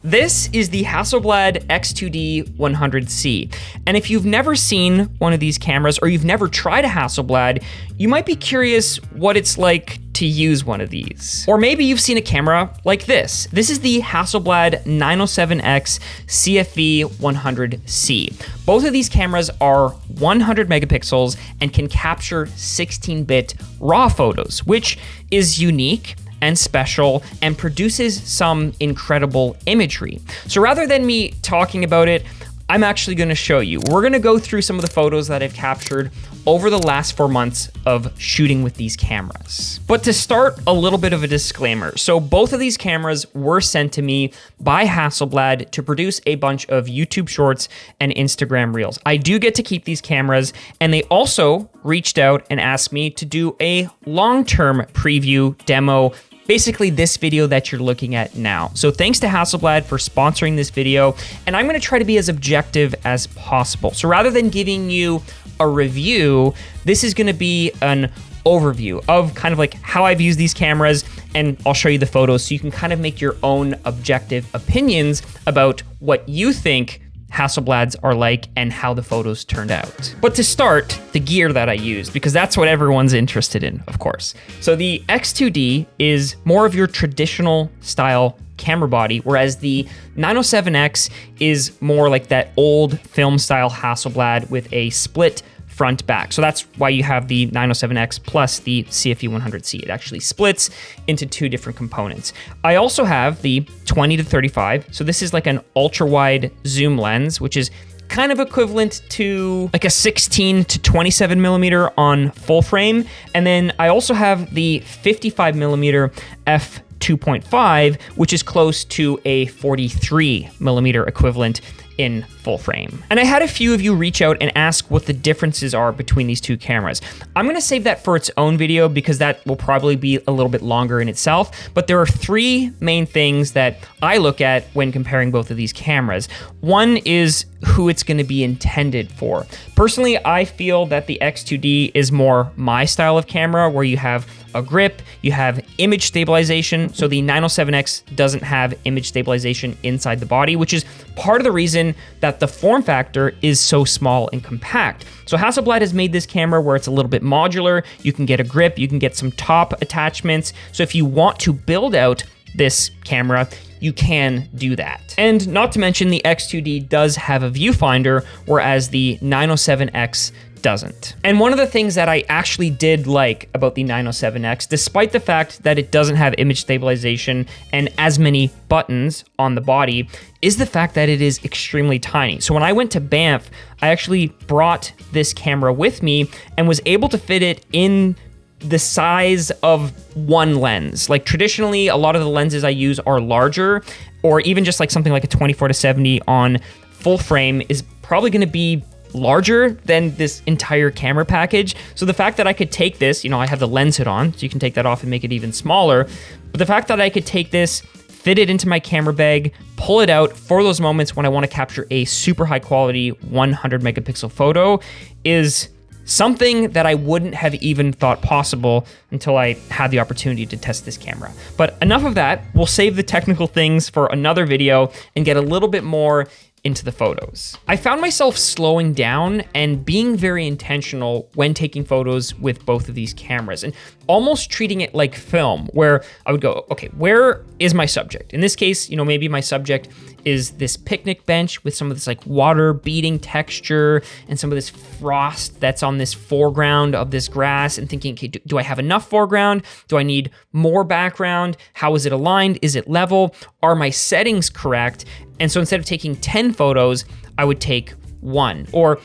This is the Hasselblad X2D 100C. And if you've never seen one of these cameras or you've never tried a Hasselblad, you might be curious what it's like to use one of these. Or maybe you've seen a camera like this. This is the Hasselblad 907X CFE 100C. Both of these cameras are 100 megapixels and can capture 16-bit RAW photos, which is unique and special and produces some incredible imagery. So rather than me talking about it, I'm actually gonna show you. We're gonna go through some of the photos that I've captured over the last 4 months of shooting with these cameras. But to start, a little bit of a disclaimer. So both of these cameras were sent to me by Hasselblad to produce a bunch of YouTube shorts and Instagram reels. I do get to keep these cameras, and they also reached out and asked me to do a long-term preview demo, basically this video that you're looking at now. So thanks to Hasselblad for sponsoring this video, and I'm gonna try to be as objective as possible. So rather than giving you a review, this is gonna be an overview of kind of like how I've used these cameras, and I'll show you the photos so you can kind of make your own objective opinions about what you think Hasselblads are like and how the photos turned out. But to start, the gear that I use, because that's what everyone's interested in, of course. So the X2D is more of your traditional style camera body, whereas the 907X is more like that old film style Hasselblad with a split front back. So that's why you have the 907X plus the CFE 100C. It actually splits into two different components. I also have the 20 to 35. So this is like an ultra wide zoom lens, which is kind of equivalent to like a 16 to 27 millimeter on full frame. And then I also have the 55 millimeter f2.5, which is close to a 43 millimeter equivalent in full frame. And I had a few of you reach out and ask what the differences are between these two cameras. I'm gonna save that for its own video because that will probably be a little bit longer in itself, but there are three main things that I look at when comparing both of these cameras. One is who it's gonna be intended for. Personally, I feel that the X2D is more my style of camera, where you have a grip, you have image stabilization. So the 907X doesn't have image stabilization inside the body, which is part of the reason that the form factor is so small and compact. So Hasselblad has made this camera where it's a little bit modular. You can get a grip, you can get some top attachments. So if you want to build out this camera, you can do that. And not to mention the X2D does have a viewfinder, whereas the 907X doesn't. And one of the things that I actually did like about the 907X, despite the fact that it doesn't have image stabilization and as many buttons on the body, is the fact that it is extremely tiny. So when I went to Banff, I actually brought this camera with me and was able to fit it in the size of one lens. Like traditionally, a lot of the lenses I use are larger, or even just like something like a 24 to 70 on full frame is probably gonna be larger than this entire camera package. So the fact that I could take this, I have the lens hood on, so you can take that off and make it even smaller. But the fact that I could take this, fit it into my camera bag, pull it out for those moments when I want to capture a super high quality 100 megapixel photo is something that I wouldn't have even thought possible until I had the opportunity to test this camera. But enough of that. We'll save the technical things for another video and get a little bit more into the photos. I found myself slowing down and being very intentional when taking photos with both of these cameras and almost treating it like film, where I would go, okay, where is my subject? In this case, maybe my subject is this picnic bench with some of this like water beading texture and some of this frost that's on this foreground of this grass, and thinking, okay, do I have enough foreground? Do I need more background? How is it aligned? Is it level? Are my settings correct? And so instead of taking 10 photos, I would take one. Or,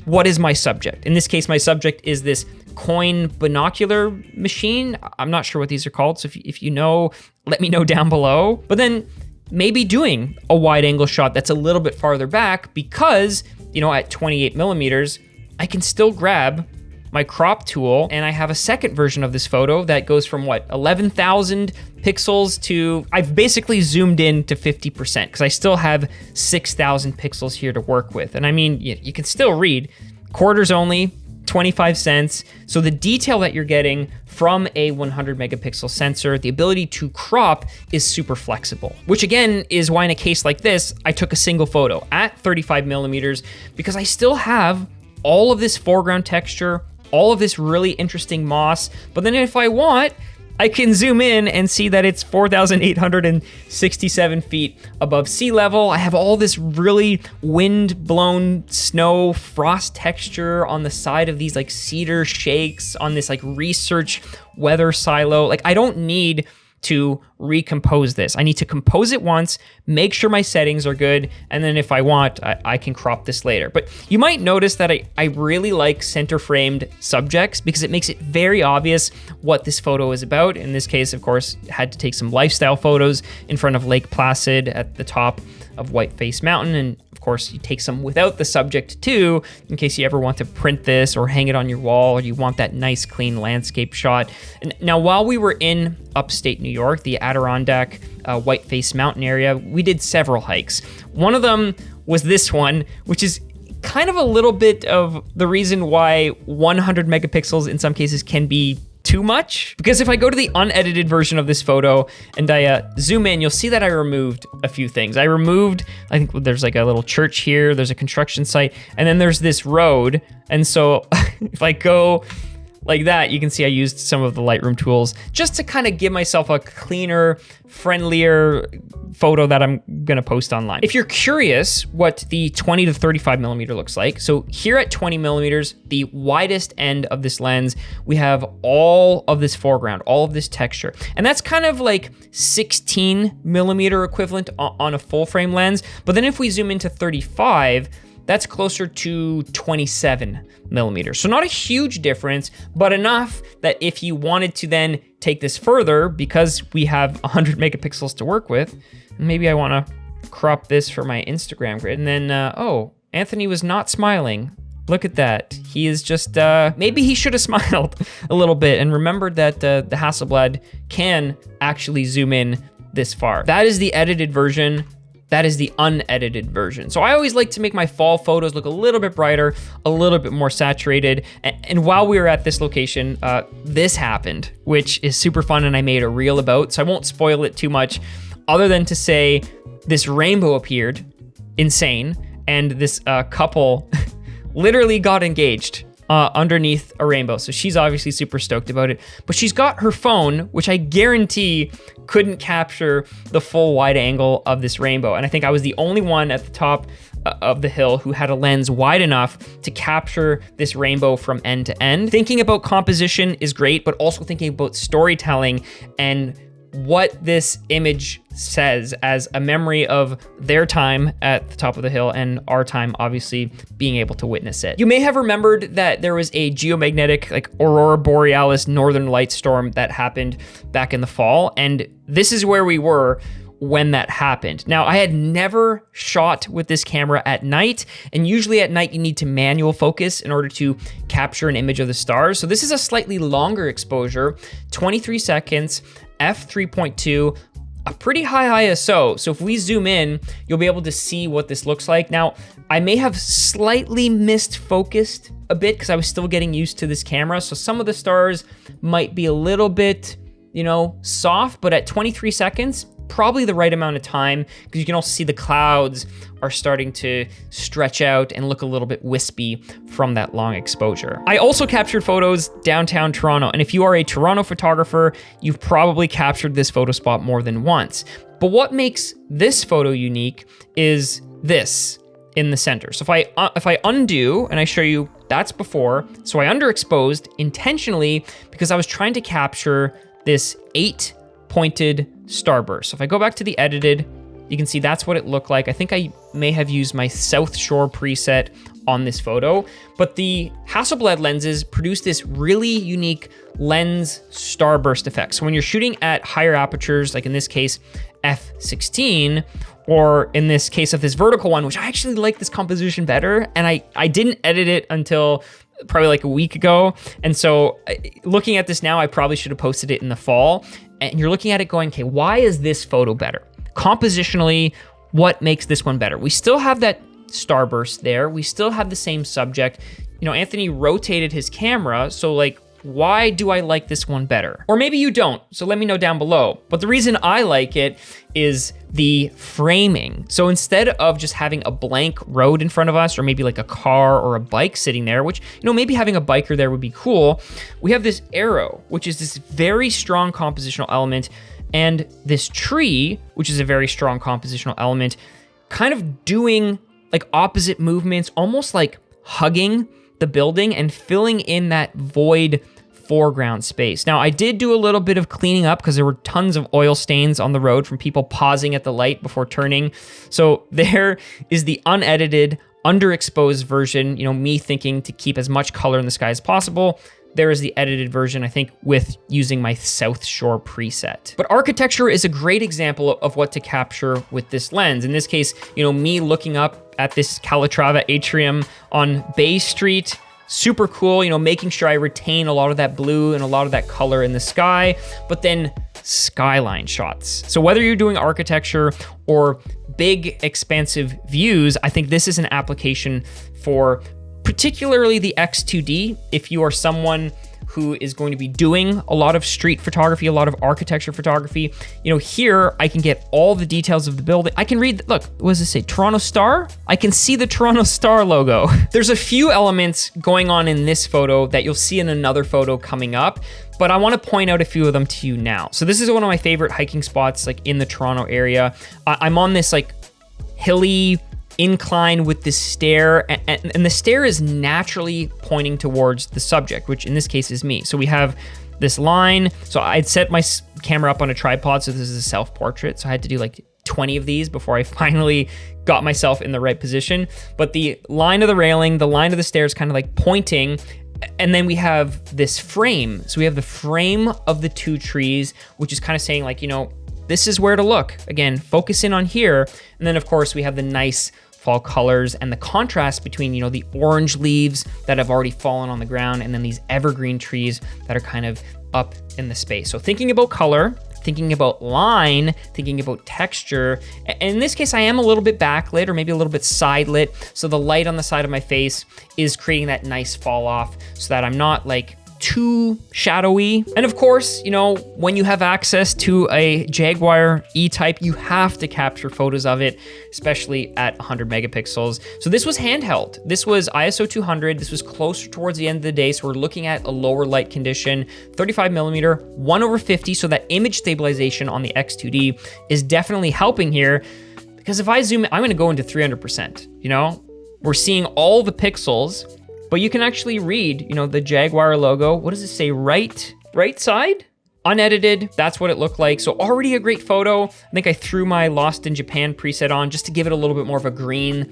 what is my subject? In this case, my subject is this coin binocular machine. I'm not sure what these are called. So if you know, let me know down below. But then maybe doing a wide angle shot that's a little bit farther back because, at 28 millimeters, I can still grab my crop tool, and I have a second version of this photo that goes from 11,000 pixels to, I've basically zoomed in to 50% because I still have 6,000 pixels here to work with. And I mean, you can still read, quarters only, 25 cents. So the detail that you're getting from a 100 megapixel sensor, the ability to crop is super flexible, which again is why in a case like this, I took a single photo at 35 millimeters because I still have all of this foreground texture, all of this really interesting moss. But then if I want, I can zoom in and see that it's 4,867 feet above sea level. I have all this really wind-blown snow frost texture on the side of these like cedar shakes on this like research weather silo. Like I don't need to recompose this. I need to compose it once, make sure my settings are good, and then if I want, I can crop this later. But you might notice that I really like center framed subjects because it makes it very obvious what this photo is about. In this case, of course, had to take some lifestyle photos in front of Lake Placid at the top of Whiteface Mountain. And of course, you take some without the subject too, in case you ever want to print this or hang it on your wall, or you want that nice clean landscape shot. And now, while we were in upstate New York, the Adirondack Whiteface Mountain area, we did several hikes. One of them was this one, which is kind of a little bit of the reason why 100 megapixels in some cases can be too much. Because if I go to the unedited version of this photo and I zoom in, you'll see that I removed a few things. I think there's like a little church here, there's a construction site, and then there's this road. And so if I go like that, you can see I used some of the Lightroom tools just to kind of give myself a cleaner, friendlier photo that I'm gonna post online. If you're curious what the 20 to 35 millimeter looks like, so here at 20 millimeters, the widest end of this lens, we have all of this foreground, all of this texture. And that's kind of like 16 millimeter equivalent on a full frame lens. But then if we zoom into 35, that's closer to 27 millimeters. So not a huge difference, but enough that if you wanted to then take this further, because we have 100 megapixels to work with, maybe I wanna crop this for my Instagram grid. And then, oh, Anthony was not smiling. Look at that. He is just, maybe he should have smiled a little bit and remembered that the Hasselblad can actually zoom in this far. That is the edited version. That is the unedited version. So I always like to make my fall photos look a little bit brighter, a little bit more saturated. And while we were at this location, this happened, which is super fun and I made a reel about, so I won't spoil it too much, other than to say this rainbow appeared, insane, and this couple literally got engaged underneath a rainbow. So she's obviously super stoked about it, but she's got her phone, which I guarantee couldn't capture the full wide angle of this rainbow. And I think I was the only one at the top of the hill who had a lens wide enough to capture this rainbow from end to end. Thinking about composition is great, but also thinking about storytelling and what this image says as a memory of their time at the top of the hill and our time obviously being able to witness it. You may have remembered that there was a geomagnetic like Aurora Borealis northern light storm that happened back in the fall, and this is where we were when that happened. Now, I had never shot with this camera at night, and usually at night you need to manual focus in order to capture an image of the stars. So this is a slightly longer exposure, 23 seconds, f3.2, a pretty high ISO. So if we zoom in, you'll be able to see what this looks like. Now, I may have slightly missed focused a bit because I was still getting used to this camera. So some of the stars might be a little bit, soft, but at 23 seconds, probably the right amount of time, because you can also see the clouds are starting to stretch out and look a little bit wispy from that long exposure. I also captured photos downtown Toronto, and if you are a Toronto photographer, you've probably captured this photo spot more than once. But what makes this photo unique is this in the center. So if I undo and I show you that's before, so I underexposed intentionally because I was trying to capture this 8 pointed starburst. So if I go back to the edited, you can see that's what it looked like. I think I may have used my South Shore preset on this photo, but the Hasselblad lenses produce this really unique lens starburst effect. So when you're shooting at higher apertures, like in this case, f16, or in this case of this vertical one, which I actually like this composition better, and I didn't edit it until probably like a week ago. And so looking at this now, I probably should have posted it in the fall. And you're looking at it going, okay, why is this photo better? Compositionally, what makes this one better? We still have that starburst there. We still have the same subject. Anthony rotated his camera. So like why do I like this one better? Or maybe you don't, so let me know down below. But the reason I like it is the framing. So instead of just having a blank road in front of us, or maybe like a car or a bike sitting there, which, you know, maybe having a biker there would be cool, we have this arrow, which is this very strong compositional element, and this tree, which is a very strong compositional element, kind of doing like opposite movements, almost like hugging the building and filling in that void foreground space. Now, I did do a little bit of cleaning up because there were tons of oil stains on the road from people pausing at the light before turning. So there is the unedited, underexposed version, you know, me thinking to keep as much color in the sky as possible. There is the edited version, I think, with using my South Shore preset. But architecture is a great example of what to capture with this lens. In this case, you know, me looking up at this Calatrava atrium on Bay Street, super cool, you know, making sure I retain a lot of that blue and a lot of that color in the sky, but then skyline shots. So whether you're doing architecture or big expansive views, I think this is an application for particularly the X2D, if you are someone who is going to be doing a lot of street photography, a lot of architecture photography. You know, here I can get all the details of the building. I can read, look, what does it say? Toronto Star? I can see the Toronto Star logo. There's a few elements going on in this photo that you'll see in another photo coming up, but I want to point out a few of them to you now. So this is one of my favorite hiking spots, like in the Toronto area. I'm on this like hilly incline with this stair, and the stair is naturally pointing towards the subject, which in this case is me. So we have this line. So I'd set my camera up on a tripod, so this is a self-portrait. So I had to do like 20 of these before I finally got myself in the right position. But the line of the railing, the line of the stairs kind of like pointing, and then we have this frame. So we have the frame of the two trees, which is kind of saying like, you know, this is where to look. Again, focus in on here. And then of course we have the nice fall colors and the contrast between, you know, the orange leaves that have already fallen on the ground and then these evergreen trees that are kind of up in the space. So thinking about color, thinking about line, thinking about texture. And in this case, I am a little bit backlit or maybe a little bit side lit. So the light on the side of my face is creating that nice fall off so that I'm not like too shadowy. And of course, you know, when you have access to a Jaguar E-Type, you have to capture photos of it, especially at 100 megapixels. So this was handheld. This was ISO 200. This was closer towards the end of the day. So we're looking at a lower light condition, 35 millimeter, 1/50. So that image stabilization on the X2D is definitely helping here, because if I zoom in, I'm gonna go into 300%, you know? We're seeing all the pixels, but you can actually read, you know, the Jaguar logo. What does it say? Right side? Unedited, that's what it looked like. So already a great photo. I think I threw my Lost in Japan preset on just to give it a little bit more of a green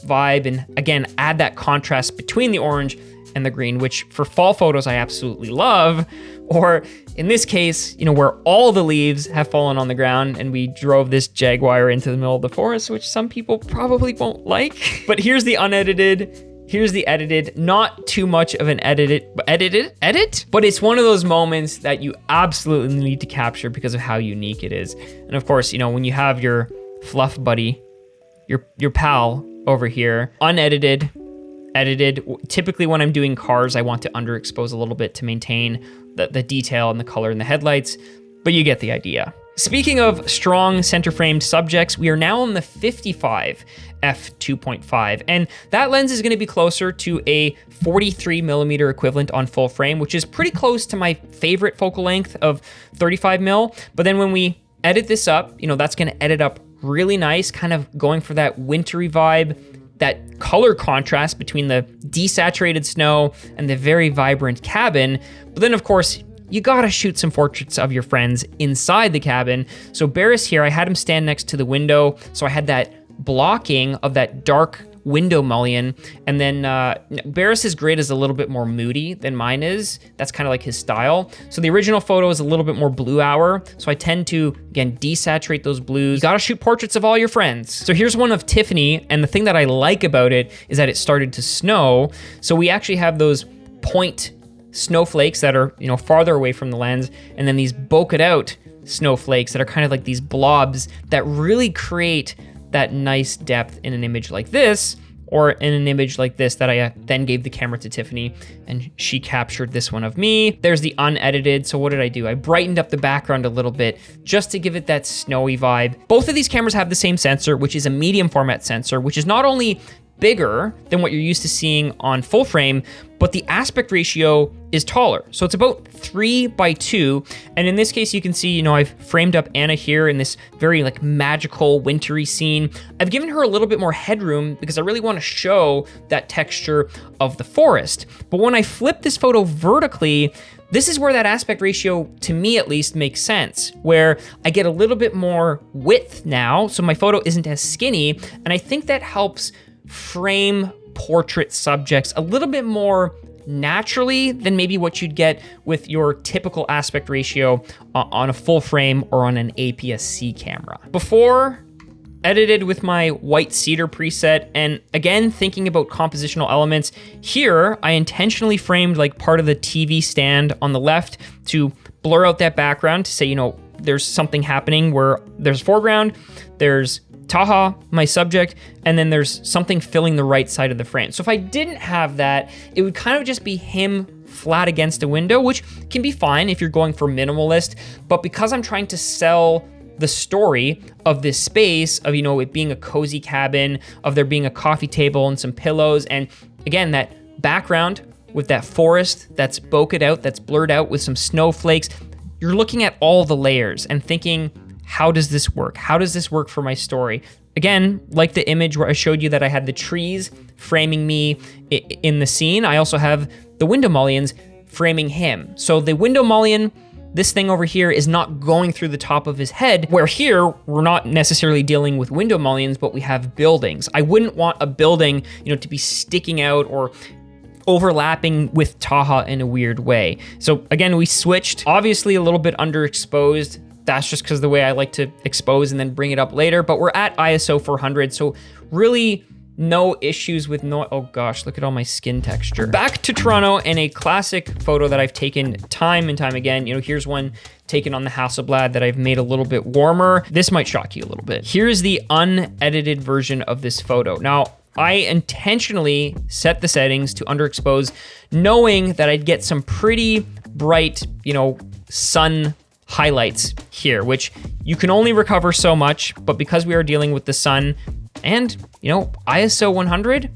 vibe. And again, add that contrast between the orange and the green, which for fall photos, I absolutely love. Or in this case, you know, where all the leaves have fallen on the ground and we drove this Jaguar into the middle of the forest, which some people probably won't like. But here's the unedited. Here's the edited, not too much of an edit, but it's one of those moments that you absolutely need to capture because of how unique it is. And of course, you know, when you have your fluff buddy, your pal over here, unedited, edited. Typically when I'm doing cars, I want to underexpose a little bit to maintain the detail and the color in the headlights, but you get the idea. Speaking of strong center framed subjects, we are now on the 55 f2.5, and that lens is going to be closer to a 43 millimeter equivalent on full frame, which is pretty close to my favorite focal length of 35 mil. But then when we edit this up, you know, that's going to edit up really nice, kind of going for that wintry vibe, that color contrast between the desaturated snow and the very vibrant cabin. But then of course, you gotta shoot some portraits of your friends inside the cabin. So Barris here, I had him stand next to the window, so I had that blocking of that dark window mullion. And then Barris's grid is a little bit more moody than mine is. That's kind of like his style. So the original photo is a little bit more blue hour. So I tend to, again, desaturate those blues. You gotta shoot portraits of all your friends. So here's one of Tiffany, and the thing that I like about it is that it started to snow. So we actually have those point snowflakes that are, you know, farther away from the lens, and then these bokeh out snowflakes that are kind of like these blobs that really create that nice depth in an image like this. or in an image like this that I then gave the camera to Tiffany and she captured this one of me. There's the unedited. So what did I do? I brightened up the background a little bit just to give it that snowy vibe. Both of these cameras have the same sensor, which is a medium format sensor, which is not only bigger than what you're used to seeing on full frame, but the aspect ratio is taller. So it's about 3:2. And in this case, you can see, you know, I've framed up Anna here in this very like magical wintry scene. I've given her a little bit more headroom because I really want to show that texture of the forest. But when I flip this photo vertically, this is where that aspect ratio, to me at least, makes sense, where I get a little bit more width now, so my photo isn't as skinny, and I think that helps frame portrait subjects a little bit more naturally than maybe what you'd get with your typical aspect ratio on a full frame or on an APS-C camera. Before, edited with my white cedar preset, and again, thinking about compositional elements, here I intentionally framed like part of the TV stand on the left to blur out that background to say, you know, there's something happening where there's foreground, there's Taha, my subject, and then there's something filling the right side of the frame. So if I didn't have that, it would kind of just be him flat against a window, which can be fine if you're going for minimalist, but because I'm trying to sell the story of this space, of, you know, it being a cozy cabin, of there being a coffee table and some pillows, and again, that background with that forest that's bokeh out, that's blurred out with some snowflakes, you're looking at all the layers and thinking, how does this work? How does this work for my story? Again, like the image where I showed you that I had the trees framing me in the scene, I also have the window mullions framing him. So the window mullion, this thing over here, is not going through the top of his head, where here, we're not necessarily dealing with window mullions, but we have buildings. I wouldn't want a building, you know, to be sticking out or overlapping with Taha in a weird way. So again, we switched, obviously a little bit underexposed. That's just because the way I like to expose and then bring it up later, but we're at ISO 400, so really no issues with oh gosh, look at all my skin texture. Back to Toronto, and a classic photo that I've taken time and time again. You know, here's one taken on the Hasselblad that I've made a little bit warmer. This might shock you a little bit. Here's the unedited version of this photo. Now, I intentionally set the settings to underexpose, knowing that I'd get some pretty bright, you know, sun highlights here, which you can only recover so much, but because we are dealing with the sun and, you know, ISO 100,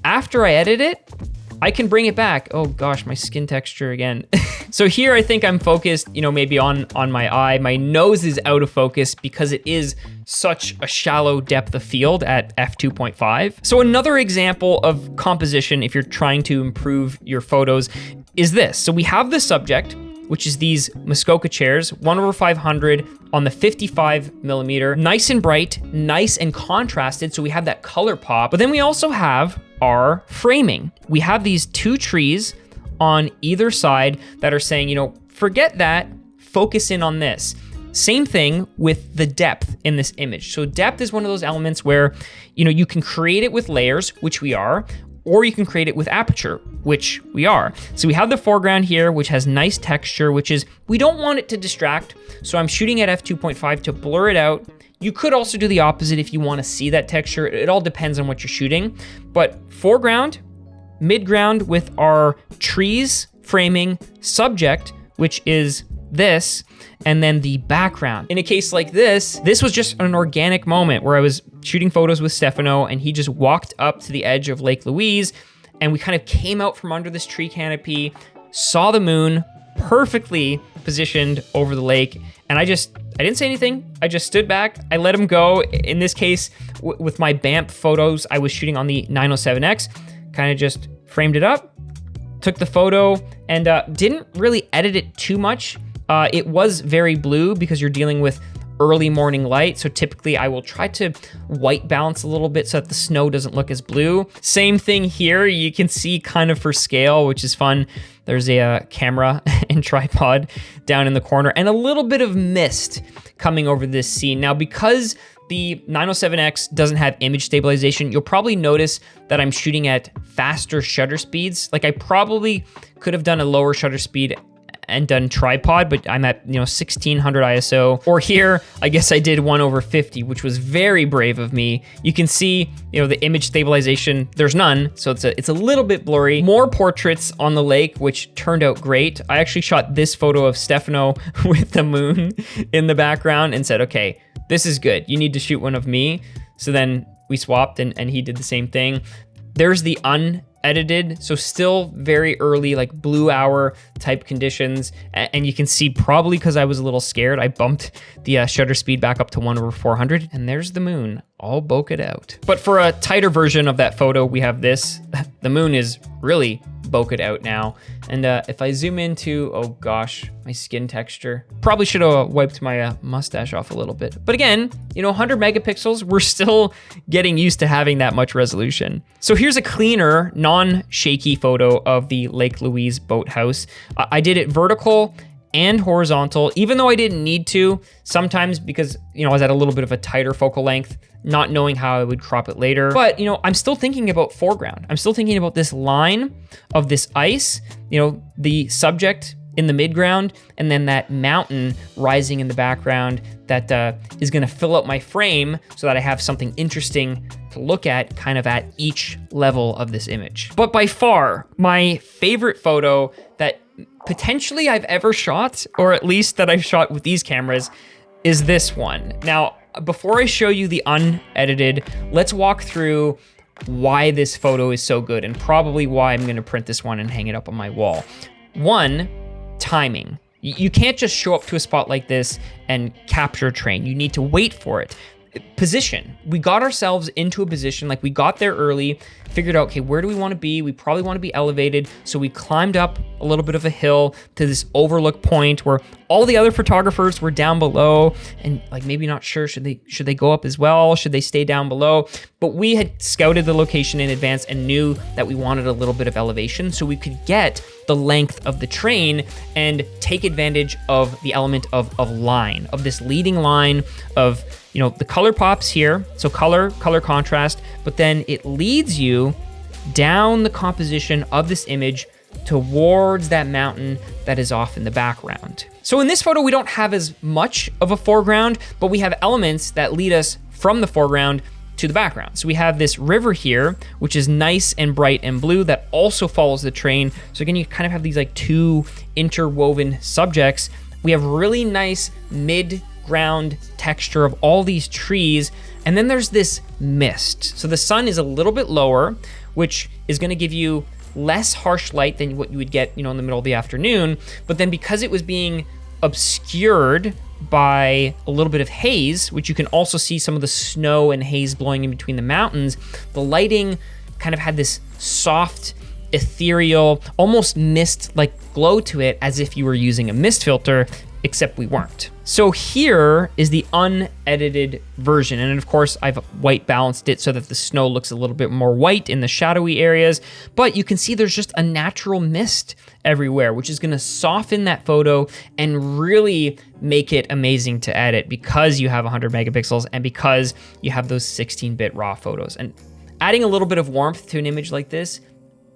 after I edit it, I can bring it back. Oh gosh, my skin texture again. So here I think I'm focused, you know, maybe on my eye. My nose is out of focus because it is such a shallow depth of field at f2.5. So another example of composition, if you're trying to improve your photos, is this. So we have the subject, which is these Muskoka chairs, 1/500 on the 55mm, nice and bright, nice and contrasted, so we have that color pop. But then we also have our framing. We have these two trees on either side that are saying, you know, forget that, focus in on this. Same thing with the depth in this image. So depth is one of those elements where, you know, you can create it with layers, which we are, or you can create it with aperture, which we are. So we have the foreground here, which has nice texture, which is, we don't want it to distract. So I'm shooting at f2.5 to blur it out. You could also do the opposite if you want to see that texture. It all depends on what you're shooting. But foreground, midground with our trees framing, subject, which is this, and then the background. In a case like this was just an organic moment where I was shooting photos with Stefano and he just walked up to the edge of Lake Louise and we kind of came out from under this tree canopy, saw the moon perfectly positioned over the lake, and I didn't say anything. I just stood back, I let him go. In this case, with my BAMP photos, I was shooting on the 907X, kind of just framed it up, took the photo, and didn't really edit it too much. It was very blue because you're dealing with early morning light. So typically I will try to white balance a little bit so that the snow doesn't look as blue. Same thing here. You can see kind of for scale, which is fun. There's a camera and tripod down in the corner and a little bit of mist coming over this scene. Now, because the 907X doesn't have image stabilization, you'll probably notice that I'm shooting at faster shutter speeds. Like I probably could have done a lower shutter speed and done tripod, but I'm at 1600 ISO. Or here, I guess I did 1/50, which was very brave of me. You can see the image stabilization, there's none, so it's a little bit blurry. More portraits on the lake, which turned out great. I actually shot this photo of Stefano with the moon in the background and said, okay, this is good. You need to shoot one of me. So then we swapped and he did the same thing. There's the unedited, so still very early, like blue hour type conditions. And you can see, probably because I was a little scared, I bumped the shutter speed back up to 1/400, and there's the moon all bokeh out. But for a tighter version of that photo, we have this. The moon is really bokeh out now. And if I zoom into, oh gosh, my skin texture, probably should have wiped my mustache off a little bit. But again, 100 megapixels, we're still getting used to having that much resolution. So here's a cleaner, non-shaky photo of the Lake Louise boathouse. I did it vertical and horizontal, even though I didn't need to, sometimes because, I was at a little bit of a tighter focal length, not knowing how I would crop it later. But, I'm still thinking about foreground. I'm still thinking about this line of this ice, the subject in the midground, and then that mountain rising in the background that is gonna fill up my frame so that I have something interesting to look at kind of at each level of this image. But by far, my favorite photo that potentially I've ever shot, or at least that I've shot with these cameras, is this one. Now, before I show you the unedited, let's walk through why this photo is so good and probably why I'm gonna print this one and hang it up on my wall. One, timing. You can't just show up to a spot like this and capture a train. You need to wait for it. Position. We got ourselves into a position, like we got there early, figured out, okay, where do we want to be? We probably want to be elevated. So we climbed up a little bit of a hill to this overlook point where all the other photographers were down below and like maybe not sure, should they go up as well? Should they stay down below? But we had scouted the location in advance and knew that we wanted a little bit of elevation so we could get the length of the train and take advantage of the element of line, of this leading line of, the color pops here. So color contrast, but then it leads you down the composition of this image towards that mountain that is off in the background. So in this photo, we don't have as much of a foreground, but we have elements that lead us from the foreground to the background. So we have this river here, which is nice and bright and blue that also follows the train. So again, you kind of have these like two interwoven subjects. We have really nice mid-ground texture of all these trees. And then there's this mist. So the sun is a little bit lower, which is gonna give you less harsh light than what you would get, in the middle of the afternoon. But then because it was being obscured by a little bit of haze, which you can also see some of the snow and haze blowing in between the mountains, the lighting kind of had this soft, ethereal, almost mist-like glow to it, as if you were using a mist filter, except we weren't. So here is the unedited version. And of course, I've white balanced it so that the snow looks a little bit more white in the shadowy areas, but you can see there's just a natural mist everywhere, which is gonna soften that photo and really make it amazing to edit because you have 100 megapixels and because you have those 16-bit raw photos. And adding a little bit of warmth to an image like this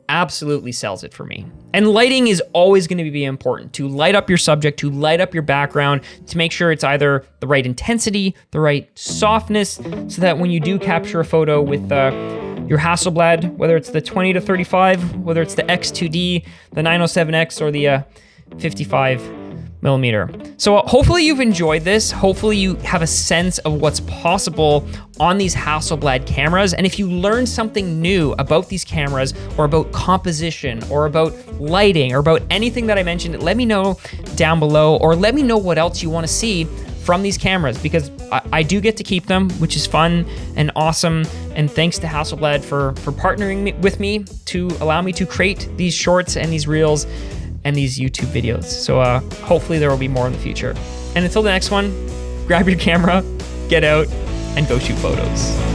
absolutely sells it for me. And lighting is always going to be important, to light up your subject, to light up your background, to make sure it's either the right intensity, the right softness, so that when you do capture a photo with your Hasselblad, whether it's the 20 to 35, whether it's the X2D, the 907X, or the 55 millimeter. So hopefully you've enjoyed this. Hopefully you have a sense of what's possible on these Hasselblad cameras. And if you learned something new about these cameras or about composition or about lighting or about anything that I mentioned, let me know down below, or let me know what else you want to see from these cameras, because I do get to keep them, which is fun and awesome. And thanks to Hasselblad for partnering with me to allow me to create these shorts and these reels and these YouTube videos. So hopefully there will be more in the future. And until the next one, grab your camera, get out, and go shoot photos.